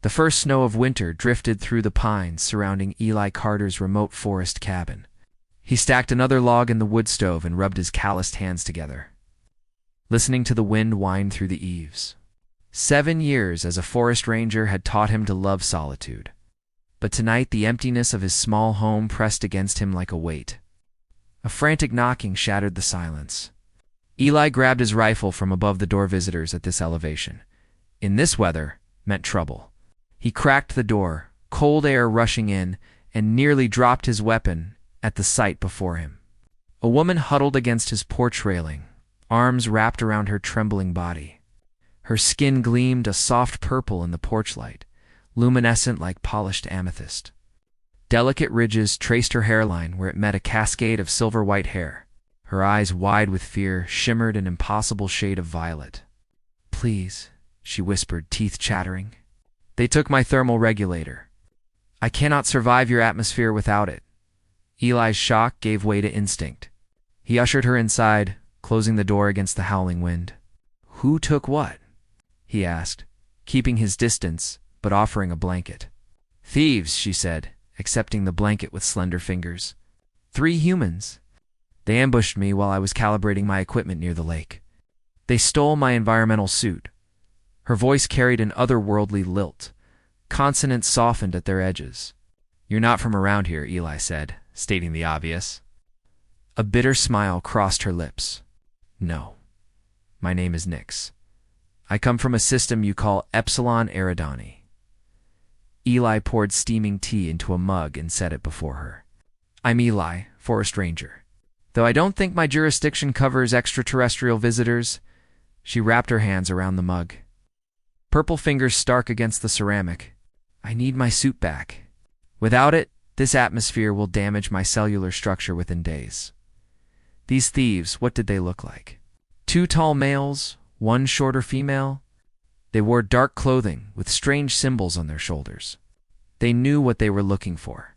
The first snow of winter drifted through the pines surrounding Eli Carter's remote forest cabin. He stacked another log in the wood stove and rubbed his calloused hands together, listening to the wind whine through the eaves. 7 years as a forest ranger had taught him to love solitude. But tonight the emptiness of his small home pressed against him like a weight. A frantic knocking shattered the silence. Eli grabbed his rifle from above the door. Visitors at this elevation, in this weather, meant trouble. He cracked the door, cold air rushing in, and nearly dropped his weapon at the sight before him. A woman huddled against his porch railing, arms wrapped around her trembling body. Her skin gleamed a soft purple in the porch light, luminescent like polished amethyst. Delicate ridges traced her hairline where it met a cascade of silver-white hair. Her eyes, wide with fear, shimmered an impossible shade of violet. "Please," she whispered, teeth chattering. "They took my thermal regulator. I cannot survive your atmosphere without it." Eli's shock gave way to instinct. He ushered her inside, closing the door against the howling wind. "Who took what?" he asked, keeping his distance but offering a blanket. "Thieves," she said, accepting the blanket with slender fingers. "3 humans. They ambushed me while I was calibrating my equipment near the lake. They stole my environmental suit." Her voice carried an otherworldly lilt. Consonants softened at their edges. "You're not from around here," Eli said, stating the obvious. A bitter smile crossed her lips. "No. My name is Nyx. I come from a system you call Epsilon Eridani." Eli poured steaming tea into a mug and set it before her. "I'm Eli, Forest Ranger. Though I don't think my jurisdiction covers extraterrestrial visitors." She wrapped her hands around the mug, purple fingers stark against the ceramic. "I need my suit back. Without it, this atmosphere will damage my cellular structure within days." These thieves, what did they look like? 2 tall males, 1 shorter female. They wore dark clothing with strange symbols on their shoulders. They knew what they were looking for.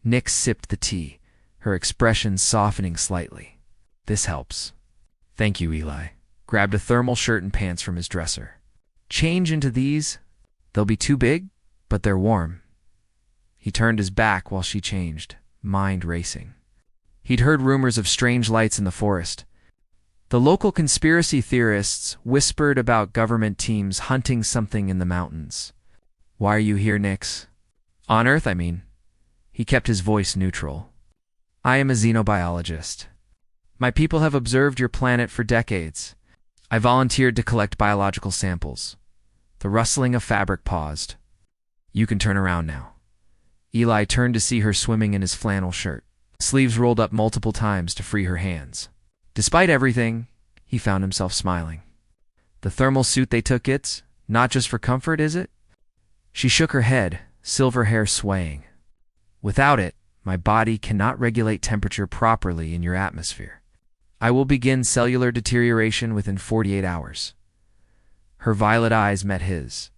Nyx sipped the tea, her expression softening slightly. "This helps." "Thank you," Eli grabbed a thermal shirt and pants from his dresser. "Change into these. They'll be too big, but they're warm." He turned his back while she changed, mind racing. He'd heard rumors of strange lights in the forest. The local conspiracy theorists whispered about government teams hunting something in the mountains. "Why are you here, Nyx?" "On Earth, I mean." He kept his voice neutral. "I am a xenobiologist. My people have observed your planet for decades. I volunteered to collect biological samples." The rustling of fabric paused. "You can turn around now." Eli turned to see her swimming in his flannel shirt, sleeves rolled up multiple times to free her hands. Despite everything, he found himself smiling. "The thermal suit they took, it's not just for comfort, is it?" She shook her head, silver hair swaying. "Without it, my body cannot regulate temperature properly in your atmosphere. I will begin cellular deterioration within 48 hours. Her violet eyes met his.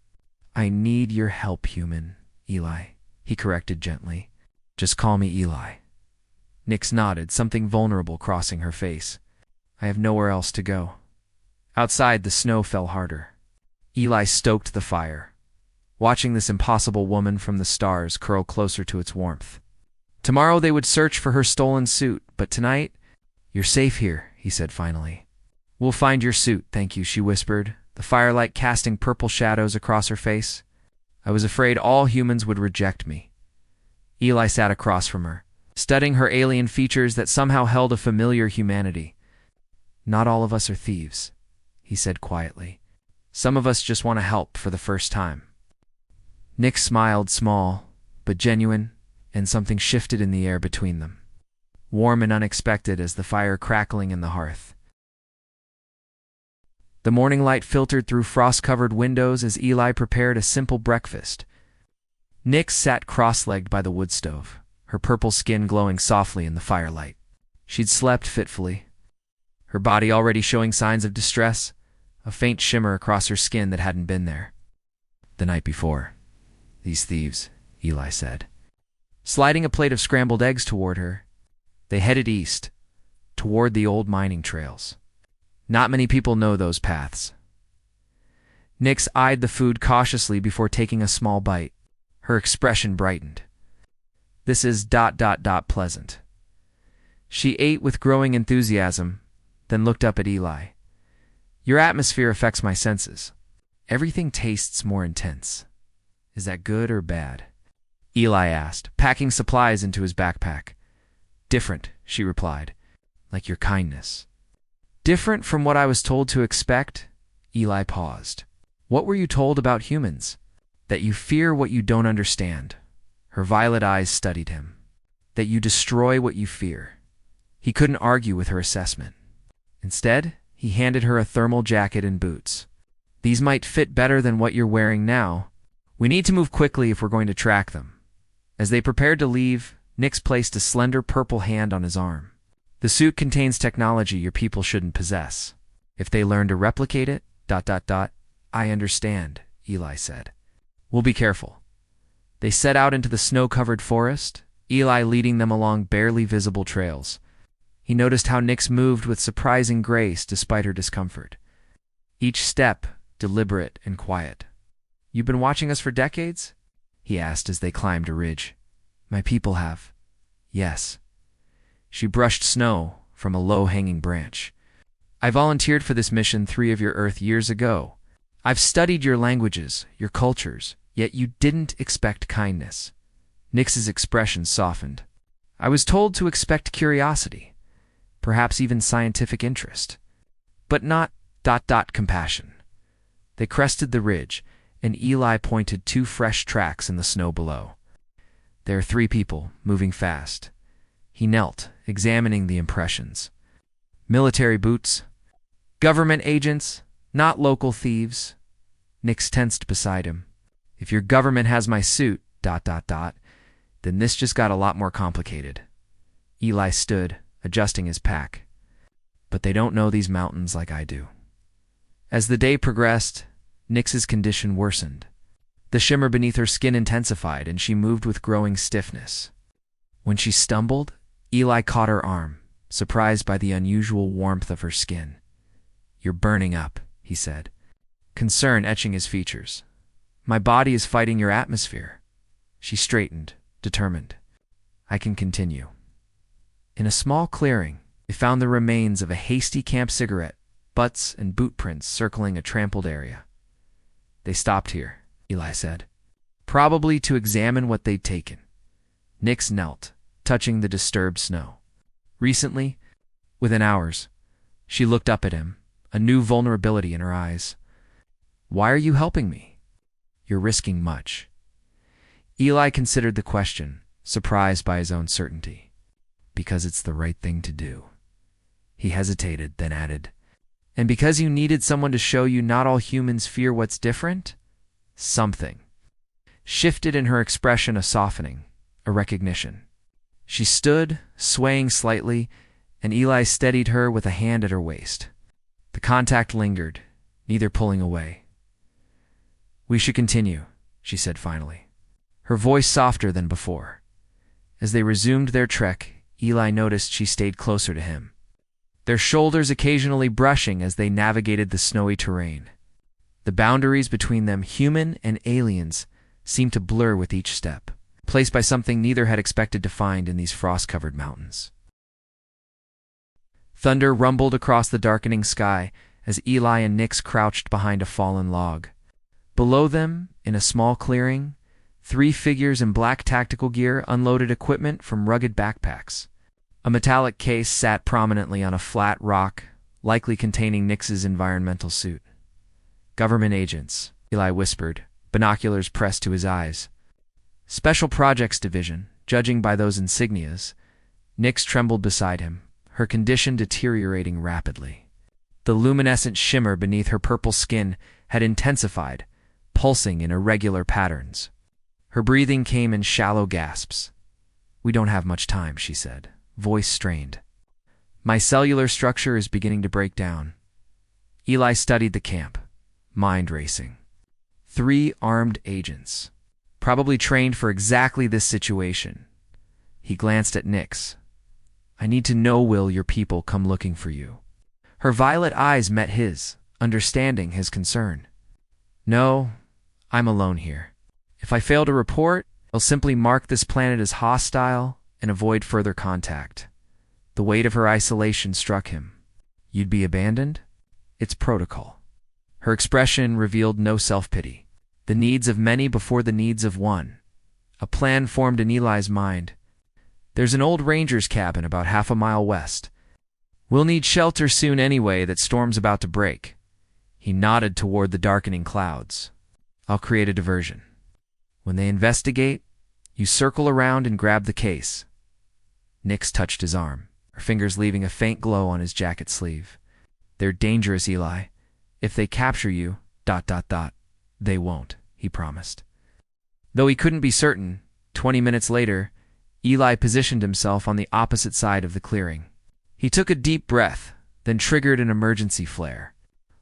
"I need your help, human, Eli," he corrected gently. "Just call me Eli." Nyx nodded, something vulnerable crossing her face. "I have nowhere else to go." Outside, the snow fell harder. Eli stoked the fire, watching this impossible woman from the stars curl closer to its warmth. Tomorrow they would search for her stolen suit, but tonight, "You're safe here," he said finally. "We'll find your suit, thank you," she whispered, the firelight casting purple shadows across her face. "I was afraid all humans would reject me." Eli sat across from her, studying her alien features that somehow held a familiar humanity. "Not all of us are thieves," he said quietly. "Some of us just want to help for the first time." Nyx smiled, small but genuine, and something shifted in the air between them, warm and unexpected as the fire crackling in the hearth. The morning light filtered through frost-covered windows as Eli prepared a simple breakfast. Nyx sat cross-legged by the wood stove, her purple skin glowing softly in the firelight. She'd slept fitfully, her body already showing signs of distress, a faint shimmer across her skin that hadn't been there the night before. "These thieves," Eli said, sliding a plate of scrambled eggs toward her. They headed east, toward the old mining trails. Not many people know those paths. Nyx eyed the food cautiously before taking a small bite. Her expression brightened. This is pleasant. She ate with growing enthusiasm, then looked up at Eli. Your atmosphere affects my senses. Everything tastes more intense. Is that good or bad? Eli asked, packing supplies into his backpack. Different, she replied, like your kindness. Different from what I was told to expect? Eli paused. What were you told about humans? That you fear what you don't understand. Her violet eyes studied him. That you destroy what you fear. He couldn't argue with her assessment. Instead, he handed her a thermal jacket and boots. These might fit better than what you're wearing now. We need to move quickly if we're going to track them. As they prepared to leave, Nyx placed a slender purple hand on his arm. The suit contains technology your people shouldn't possess. If they learn to replicate it, I understand, Eli said. We'll be careful. They set out into the snow-covered forest, Eli leading them along barely visible trails. He noticed how Nyx moved with surprising grace despite her discomfort. Each step deliberate and quiet. You've been watching us for decades? He asked as they climbed a ridge. My people have. Yes. She brushed snow from a low-hanging branch. I volunteered for this mission 3 of your Earth years ago. I've studied your languages, your cultures, yet you didn't expect kindness. Nyx's expression softened. I was told to expect curiosity, perhaps even scientific interest, but not compassion. They crested the ridge, and Eli pointed 2 fresh tracks in the snow below. There are 3 people, moving fast. He knelt, examining the impressions. Military boots. Government agents, not local thieves. Nyx tensed beside him. If your government has my suit, then this just got a lot more complicated. Eli stood, adjusting his pack. But they don't know these mountains like I do. As the day progressed, Nyx's condition worsened. The shimmer beneath her skin intensified, and she moved with growing stiffness. When she stumbled, Eli caught her arm, surprised by the unusual warmth of her skin. You're burning up, he said, concern etching his features. My body is fighting your atmosphere. She straightened, determined. I can continue. In a small clearing, they found the remains of a hasty camp cigarette, butts and boot prints circling a trampled area. They stopped here, Eli said, probably to examine what they'd taken. Nyx knelt, touching the disturbed snow. Recently, within hours, she looked up at him, a new vulnerability in her eyes. Why are you helping me? You're risking much. Eli considered the question, surprised by his own certainty. Because it's the right thing to do. He hesitated, then added, and because you needed someone to show you not all humans fear what's different? Something shifted in her expression, a softening, a recognition. She stood, swaying slightly, and Eli steadied her with a hand at her waist. The contact lingered, neither pulling away. We should continue, she said finally, her voice softer than before. As they resumed their trek, Eli noticed she stayed closer to him, their shoulders occasionally brushing as they navigated the snowy terrain. The boundaries between them, human and aliens, seemed to blur with each step, placed by something neither had expected to find in these frost-covered mountains. Thunder rumbled across the darkening sky as Eli and Nyx crouched behind a fallen log. Below them, in a small clearing, 3 figures in black tactical gear unloaded equipment from rugged backpacks. A metallic case sat prominently on a flat rock, likely containing Nyx's environmental suit. Government agents, Eli whispered, binoculars pressed to his eyes. Special Projects Division, judging by those insignias. Nyx trembled beside him, her condition deteriorating rapidly. The luminescent shimmer beneath her purple skin had intensified, pulsing in irregular patterns. Her breathing came in shallow gasps. We don't have much time, she said, voice strained. My cellular structure is beginning to break down. Eli studied the camp, mind racing. 3 armed agents, probably trained for exactly this situation. He glanced at Nyx. I need to know, will your people come looking for you? Her violet eyes met his, understanding his concern. No, I'm alone here. If I fail to report, I'll simply mark this planet as hostile and avoid further contact. The weight of her isolation struck him. You'd be abandoned? It's protocol. Her expression revealed no self-pity. The needs of many before the needs of one. A plan formed in Eli's mind. There's an old ranger's cabin about half a mile west. We'll need shelter soon anyway, that storm's about to break. He nodded toward the darkening clouds. I'll create a diversion. When they investigate, you circle around and grab the case. Nix touched his arm, her fingers leaving a faint glow on his jacket sleeve. They're dangerous, Eli. If they capture you, ... They won't, he promised. Though he couldn't be certain, 20 minutes later, Eli positioned himself on the opposite side of the clearing. He took a deep breath, then triggered an emergency flare.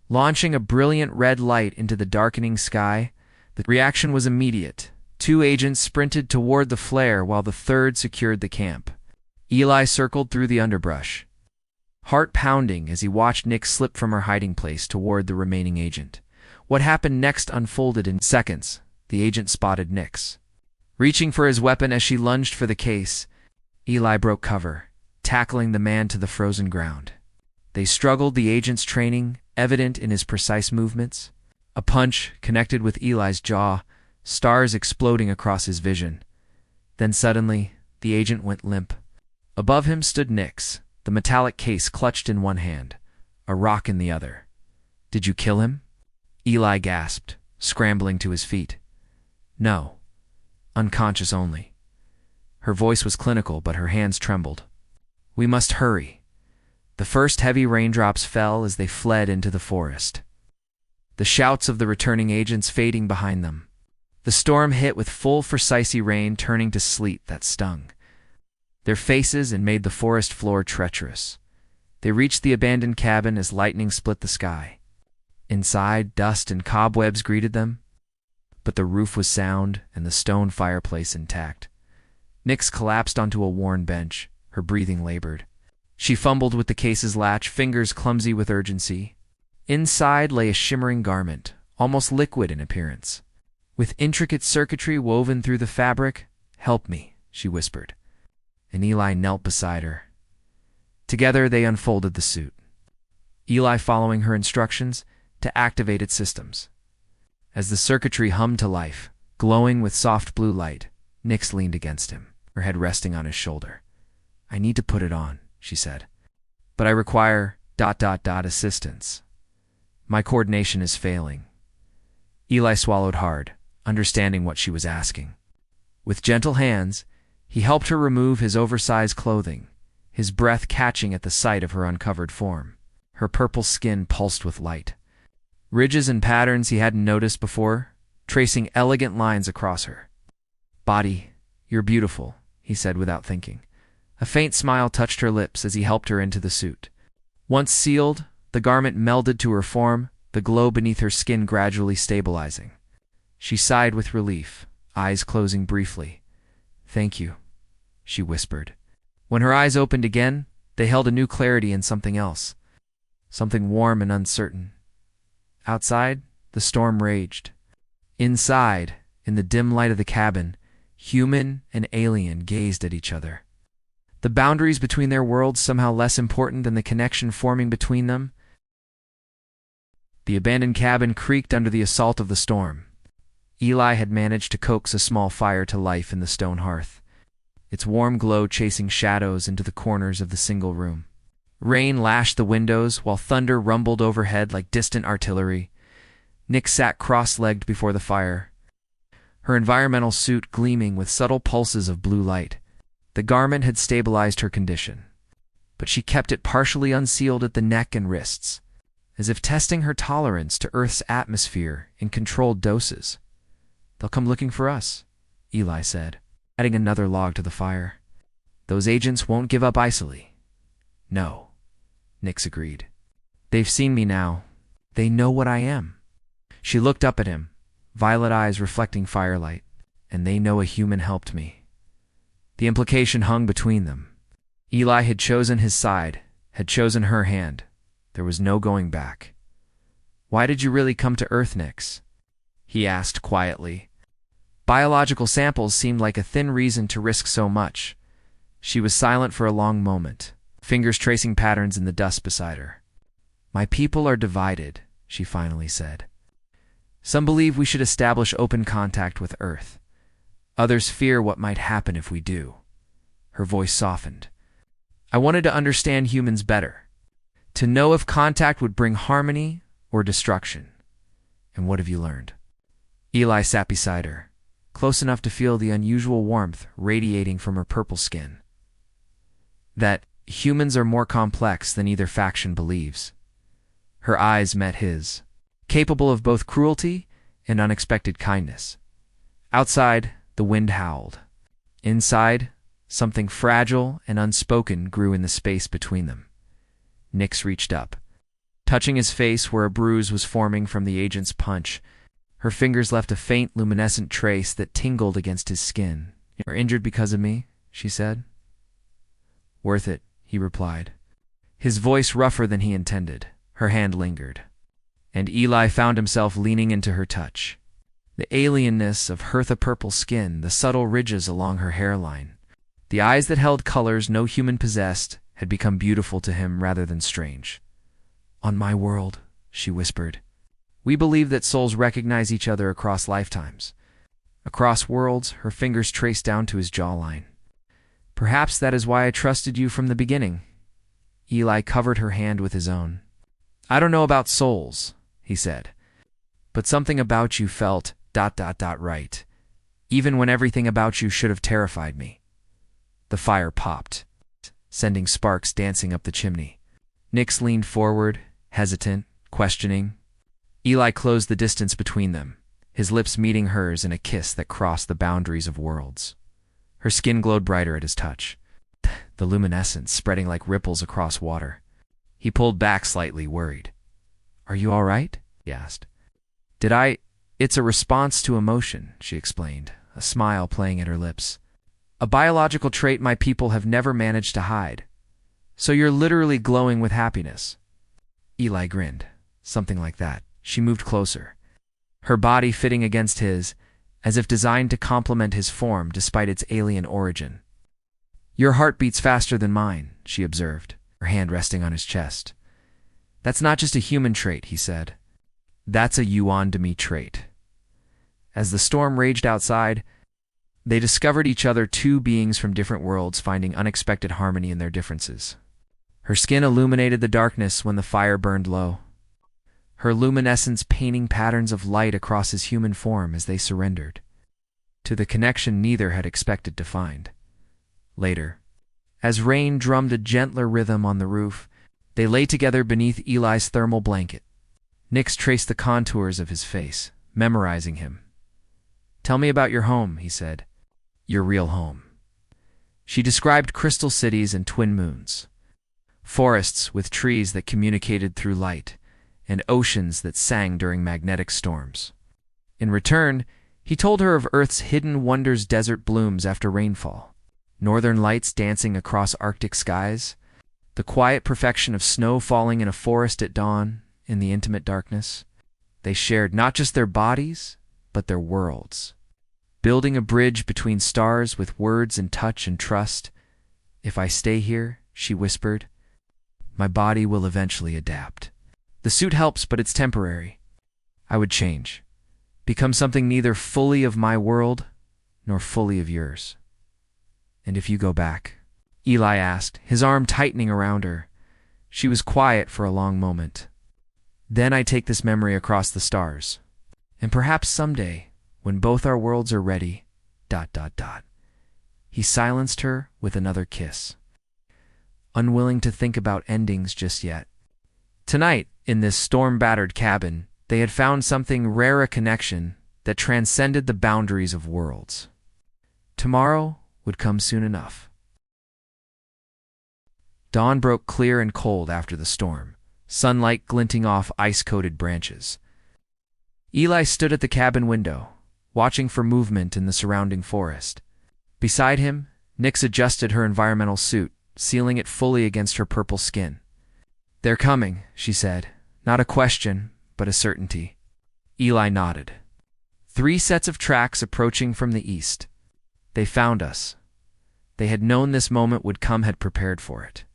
Launching a brilliant red light into the darkening sky, the reaction was immediate. 2 agents sprinted toward the flare while the third secured the camp. Eli circled through the underbrush, heart pounding as he watched Nix slip from her hiding place toward the remaining agent. What happened next unfolded in seconds. The agent spotted Nix. Reaching for his weapon as she lunged for the case, Eli broke cover, tackling the man to the frozen ground. They struggled, the agent's training evident in his precise movements. A punch connected with Eli's jaw, stars exploding across his vision. Then suddenly, the agent went limp. Above him stood Nix, the metallic case clutched in one hand, a rock in the other. Did you kill him? Eli gasped, scrambling to his feet. No. Unconscious only. Her voice was clinical, but her hands trembled. We must hurry. The first heavy raindrops fell as they fled into the forest, the shouts of the returning agents fading behind them. The storm hit with full precise rain, turning to sleet that stung their faces and made the forest floor treacherous. They reached the abandoned cabin as lightning split the sky. Inside, dust and cobwebs greeted them, but the roof was sound and the stone fireplace intact. Nix collapsed onto a worn bench, her breathing labored. She fumbled with the case's latch, fingers clumsy with urgency. Inside lay a shimmering garment, almost liquid in appearance, with intricate circuitry woven through the fabric. Help me, she whispered, and Eli knelt beside her. Together they unfolded the suit, Eli following her instructions to activate its systems. As the circuitry hummed to life, glowing with soft blue light, Nix leaned against him, her head resting on his shoulder. I need to put it on, she said, but I require ... assistance. My coordination is failing. Eli swallowed hard, understanding what she was asking. With gentle hands, he helped her remove his oversized clothing, his breath catching at the sight of her uncovered form. Her purple skin pulsed with light. Ridges and patterns he hadn't noticed before, tracing elegant lines across her. Body, you're beautiful, he said without thinking. A faint smile touched her lips as he helped her into the suit. Once sealed, the garment melded to her form, the glow beneath her skin gradually stabilizing. She sighed with relief, eyes closing briefly. Thank you, she whispered. When her eyes opened again, they held a new clarity in something else, something warm and uncertain. Outside, the storm raged. Inside, in the dim light of the cabin, human and alien gazed at each other. The boundaries between their worlds somehow less important than the connection forming between them. The abandoned cabin creaked under the assault of the storm. Eli had managed to coax a small fire to life in the stone hearth, its warm glow chasing shadows into the corners of the single room. Rain lashed the windows while thunder rumbled overhead like distant artillery. Nix sat cross-legged before the fire, her environmental suit gleaming with subtle pulses of blue light. The garment had stabilized her condition, but she kept it partially unsealed at the neck and wrists, as if testing her tolerance to Earth's atmosphere in controlled doses. They'll come looking for us, Eli said, adding another log to the fire. Those agents won't give up easily. No, Nix agreed. They've seen me now. They know what I am. She looked up at him, violet eyes reflecting firelight. And they know a human helped me. The implication hung between them. Eli had chosen his side, had chosen her hand. There was no going back. Why did you really come to Earth, Nix? he asked quietly. Biological samples seemed like a thin reason to risk so much. She was silent for a long moment, fingers tracing patterns in the dust beside her. My people are divided, she finally said. Some believe we should establish open contact with Earth. Others fear what might happen if we do. Her voice softened. I wanted to understand humans better, to know if contact would bring harmony or destruction. And what have you learned? Eli sat beside her, close enough to feel the unusual warmth radiating from her purple skin. That humans are more complex than either faction believes. Her eyes met his, capable of both cruelty and unexpected kindness. Outside, the wind howled. Inside, something fragile and unspoken grew in the space between them. Nyx reached up, touching his face where a bruise was forming from the agent's punch. Her fingers left a faint, luminescent trace that tingled against his skin. You're injured because of me, she said. Worth it, he replied, his voice rougher than he intended. Her hand lingered, and Eli found himself leaning into her touch. The alienness of Hertha purple skin, the subtle ridges along her hairline, the eyes that held colors no human possessed, had become beautiful to him rather than strange. On my world, she whispered, we believe that souls recognize each other across lifetimes. Across worlds, her fingers traced down to his jawline. Perhaps that is why I trusted you from the beginning. Eli covered her hand with his own. I don't know about souls, he said, but something about you felt ... right, even when everything about you should have terrified me. The fire popped, sending sparks dancing up the chimney. Nyx leaned forward, hesitant, questioning. Eli closed the distance between them, his lips meeting hers in a kiss that crossed the boundaries of worlds. Her skin glowed brighter at his touch, the luminescence spreading like ripples across water. He pulled back slightly, worried. Are you all right? He asked. It's a response to emotion, she explained, a smile playing at her lips. A biological trait my people have never managed to hide. So you're literally glowing with happiness. Eli grinned. Something like that. She moved closer, her body fitting against his, as if designed to complement his form despite its alien origin. Your heart beats faster than mine, she observed, her hand resting on his chest. That's not just a human trait, he said. That's a you-on-to-me trait. As the storm raged outside, they discovered each other, two beings from different worlds finding unexpected harmony in their differences. Her skin illuminated the darkness when the fire burned low, her luminescence painting patterns of light across his human form as they surrendered to the connection neither had expected to find. Later, as rain drummed a gentler rhythm on the roof, they lay together beneath Eli's thermal blanket. Nyx traced the contours of his face, memorizing him. Tell me about your home, he said. Your real home. She described crystal cities and twin moons, forests with trees that communicated through light, and oceans that sang during magnetic storms. In return, he told her of Earth's hidden wonders, desert blooms after rainfall, northern lights dancing across Arctic skies, the quiet perfection of snow falling in a forest at dawn in the intimate darkness. They shared not just their bodies, but their worlds, building a bridge between stars with words and touch and trust. If I stay here, she whispered, my body will eventually adapt. The suit helps, but it's temporary. I would change, become something neither fully of my world nor fully of yours. And if you go back? Eli asked, his arm tightening around her. She was quiet for a long moment. Then I take this memory across the stars. And perhaps someday, when both our worlds are ready, ... He silenced her with another kiss, unwilling to think about endings just yet. Tonight, in this storm-battered cabin, they had found something rare, a connection that transcended the boundaries of worlds. Tomorrow would come soon enough. Dawn broke clear and cold after the storm, sunlight glinting off ice-coated branches. Eli stood at the cabin window, watching for movement in the surrounding forest. Beside him, Nyx adjusted her environmental suit, sealing it fully against her purple skin. They're coming, she said, not a question, but a certainty. Eli nodded. 3 sets of tracks approaching from the east. They found us. They had known this moment would come, had prepared for it.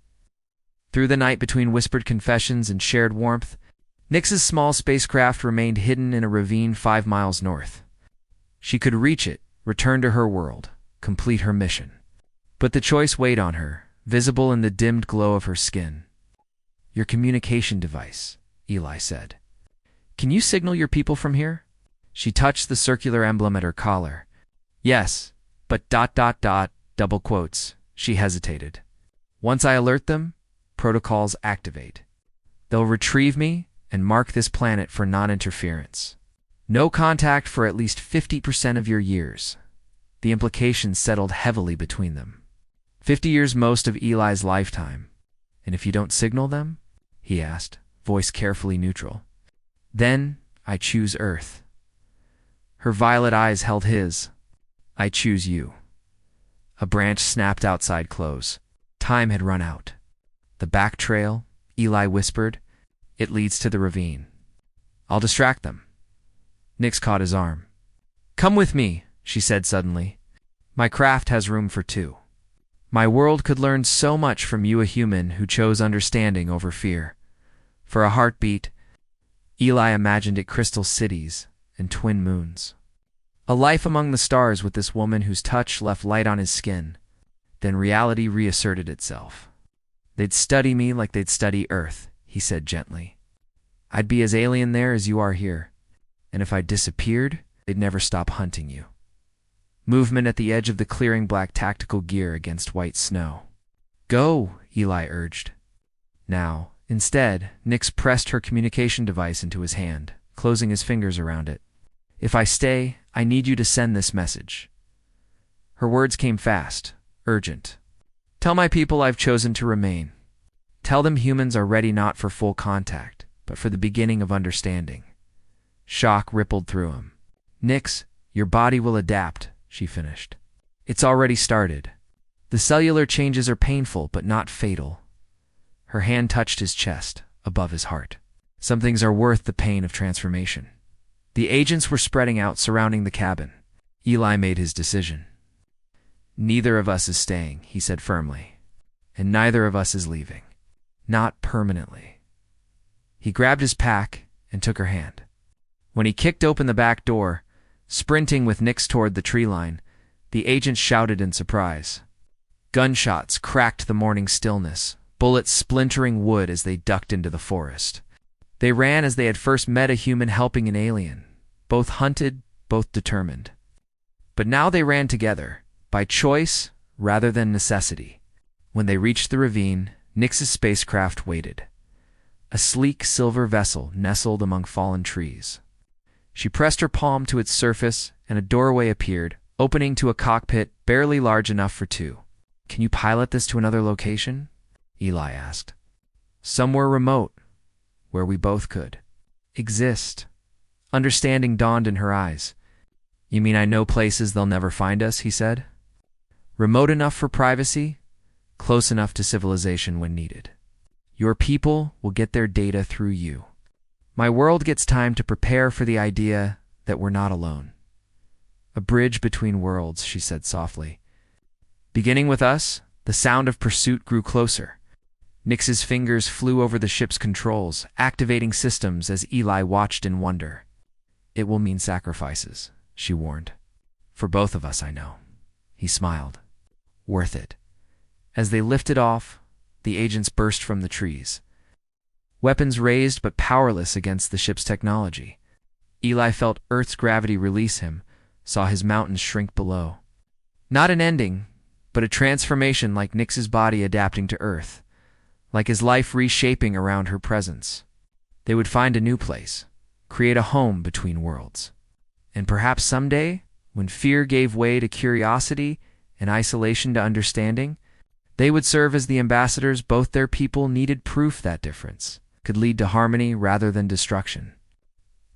Through the night, between whispered confessions and shared warmth, Nyx's small spacecraft remained hidden in a ravine 5 miles north. She could reach it, return to her world, complete her mission. But the choice weighed on her, visible in the dimmed glow of her skin. "Your communication device," Eli said. "Can you signal your people from here?" She touched the circular emblem at her collar. "Yes, but ... double quotes." She hesitated. "Once I alert them, protocols activate. They'll retrieve me and mark this planet for non-interference. No contact for at least 50% of your years." The implications settled heavily between them. 50 years, most of Eli's lifetime. "And if you don't signal them?" he asked, voice carefully neutral. "Then I choose Earth." Her violet eyes held his. "I choose you." A branch snapped outside close. Time had run out. "The back trail," Eli whispered. "It leads to the ravine." "I'll distract them." Nyx caught his arm. "Come with me," she said suddenly. "My craft has room for 2. My world could learn so much from you, a human who chose understanding over fear." For a heartbeat, Eli imagined it crystal cities and twin moons. A life among the stars with this woman whose touch left light on his skin. Then reality reasserted itself. "They'd study me like they'd study Earth," he said gently. "I'd be as alien there as you are here. And if I disappeared, they'd never stop hunting you." Movement at the edge of the clearing, black tactical gear against white snow. "Go," Eli urged. Now, instead, Nyx pressed her communication device into his hand, closing his fingers around it. "If I stay, I need you to send this message." Her words came fast, urgent. "Tell my people I've chosen to remain. Tell them humans are ready not for full contact, but for the beginning of understanding." Shock rippled through him. "Nyx, your body will adapt," she finished. "It's already started. The cellular changes are painful but not fatal." Her hand touched his chest, above his heart. "Some things are worth the pain of transformation." The agents were spreading out, surrounding the cabin. Eli made his decision. "Neither of us is staying," he said firmly. "And neither of us is leaving. Not permanently." He grabbed his pack and took her hand. When he kicked open the back door, sprinting with Nyx toward the tree line, the agents shouted in surprise. Gunshots cracked the morning stillness, bullets splintering wood as they ducked into the forest. They ran as they had first met, a human helping an alien, both hunted, both determined. But now they ran together, by choice rather than necessity. When they reached the ravine, Nyx's spacecraft waited. A sleek silver vessel nestled among fallen trees. She pressed her palm to its surface, and a doorway appeared, opening to a cockpit barely large enough for 2. "Can you pilot this to another location?" Eli asked. "Somewhere remote, where we both could exist." Understanding dawned in her eyes. "You mean I know places they'll never find us?" he said. "Remote enough for privacy, close enough to civilization when needed. Your people will get their data through you. My world gets time to prepare for the idea that we're not alone." "A bridge between worlds," she said softly. "Beginning with us, the sound of pursuit grew closer." Nyx's fingers flew over the ship's controls, activating systems as Eli watched in wonder. "It will mean sacrifices," she warned. "For both of us, I know." He smiled. "Worth it." As they lifted off, the agents burst from the trees. Weapons raised but powerless against the ship's technology. Eli felt Earth's gravity release him, saw his mountains shrink below. Not an ending, but a transformation, like Nyx's body adapting to Earth, like his life reshaping around her presence. They would find a new place, create a home between worlds. And perhaps someday, when fear gave way to curiosity and isolation to understanding, they would serve as the ambassadors both their people needed, proof that difference could lead to harmony rather than destruction.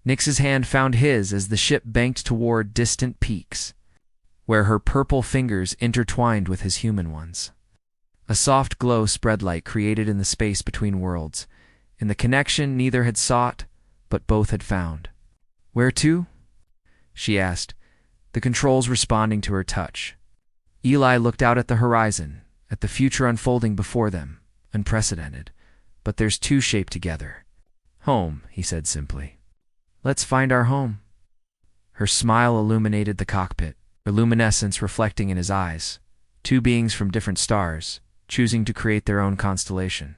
Nyx's hand found his as the ship banked toward distant peaks, where her purple fingers intertwined with his human ones. A soft glow spread, light created in the space between worlds, in the connection neither had sought, but both had found. Where to? she asked, the controls responding to her touch. Eli looked out at the horizon, at the future unfolding before them, unprecedented. But there's two shaped together. Home, he said simply. Let's find our home. Her smile illuminated the cockpit, her luminescence reflecting in his eyes. Two beings from different stars, choosing to create their own constellation.